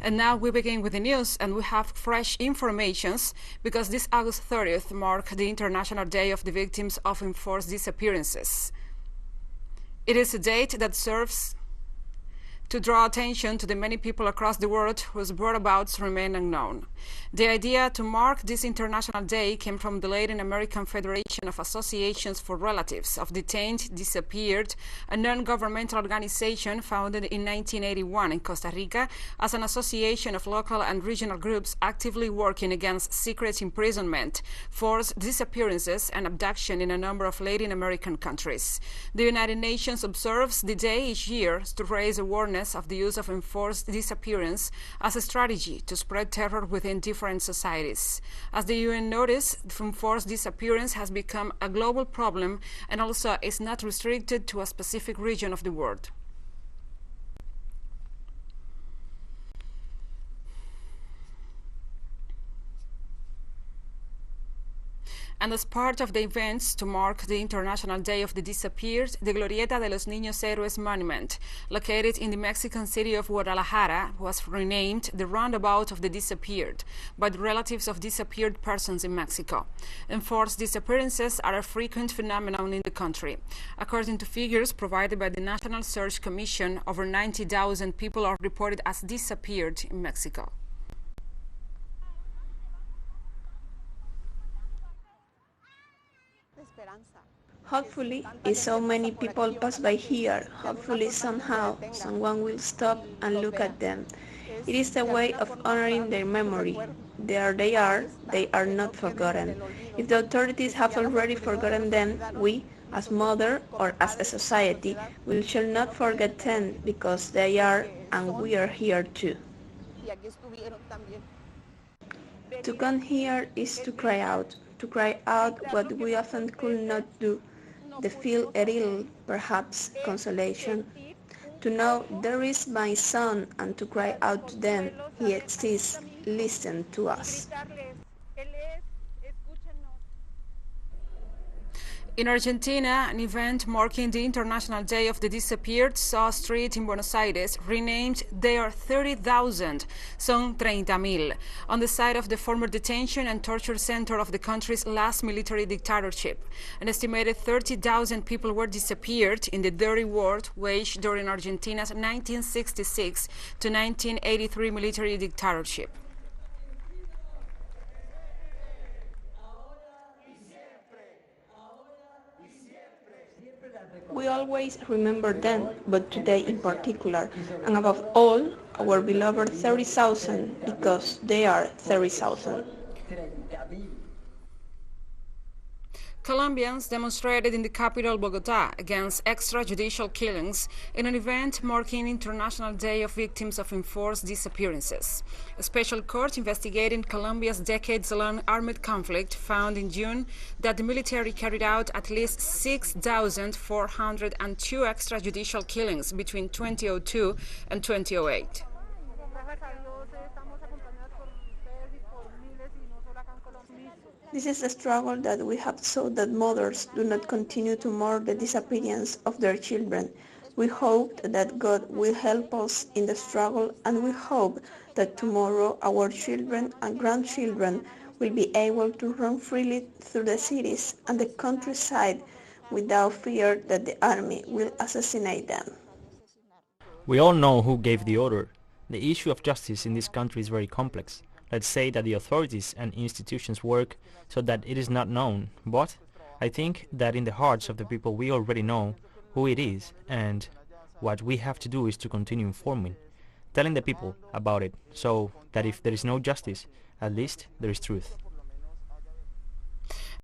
And now we begin with the news, and we have fresh informations because this August 30th marked the International Day of the Victims of Enforced Disappearances. It is a date that serves to draw attention to the many people across the world whose whereabouts remain unknown. The idea to mark this International Day came from the Latin American Federation of Associations for Relatives of Detained Disappeared, a non-governmental organization founded in 1981 in Costa Rica as an association of local and regional groups actively working against secret imprisonment, forced disappearances, and abduction in a number of Latin American countries. The United Nations observes the day each year to raise awareness of the use of enforced disappearance as a strategy to spread terror within different societies. As the UN noticed, enforced disappearance has become a global problem and also is not restricted to a specific region of the world. And as part of the events to mark the International Day of the Disappeared, the Glorieta de los Niños Héroes monument, located in the Mexican city of Guadalajara, was renamed the Roundabout of the Disappeared by the relatives of disappeared persons in Mexico. Enforced disappearances are a frequent phenomenon in the country. According to figures provided by the National Search Commission, over 90,000 people are reported as disappeared in Mexico. Hopefully, if so many people pass by here, hopefully somehow someone will stop and look at them. It is a way of honoring their memory. There they are not forgotten. If the authorities have already forgotten them, we, as mother or as a society, we shall not forget them because they are and we are here too. To come here is to cry out what we often could not do, to feel a little, perhaps, consolation, to know there is my son and to cry out to them, he exists, listen to us. In Argentina, an event marking the International Day of the Disappeared saw a street in Buenos Aires renamed There Are 30,000, Son 30,000, on the site of the former detention and torture center of the country's last military dictatorship. An estimated 30,000 people were disappeared in the dirty war waged during Argentina's 1966 to 1983 military dictatorship. We always remember them, but today in particular, and above all, our beloved 30,000, because they are 30,000. Colombians demonstrated in the capital Bogotá against extrajudicial killings in an event marking International Day of Victims of Enforced Disappearances. A special court investigating Colombia's decades-long armed conflict found in June that the military carried out at least 6,402 extrajudicial killings between 2002 and 2008. This is a struggle that we have so that mothers do not continue to mourn the disappearance of their children. We hope that God will help us in the struggle, and we hope that tomorrow our children and grandchildren will be able to run freely through the cities and the countryside without fear that the army will assassinate them. We all know who gave the order. The issue of justice in this country is very complex. Let's say that the authorities and institutions work so that it is not known, but I think that in the hearts of the people we already know who it is, and what we have to do is to continue informing, telling the people about it, so that if there is no justice, at least there is truth.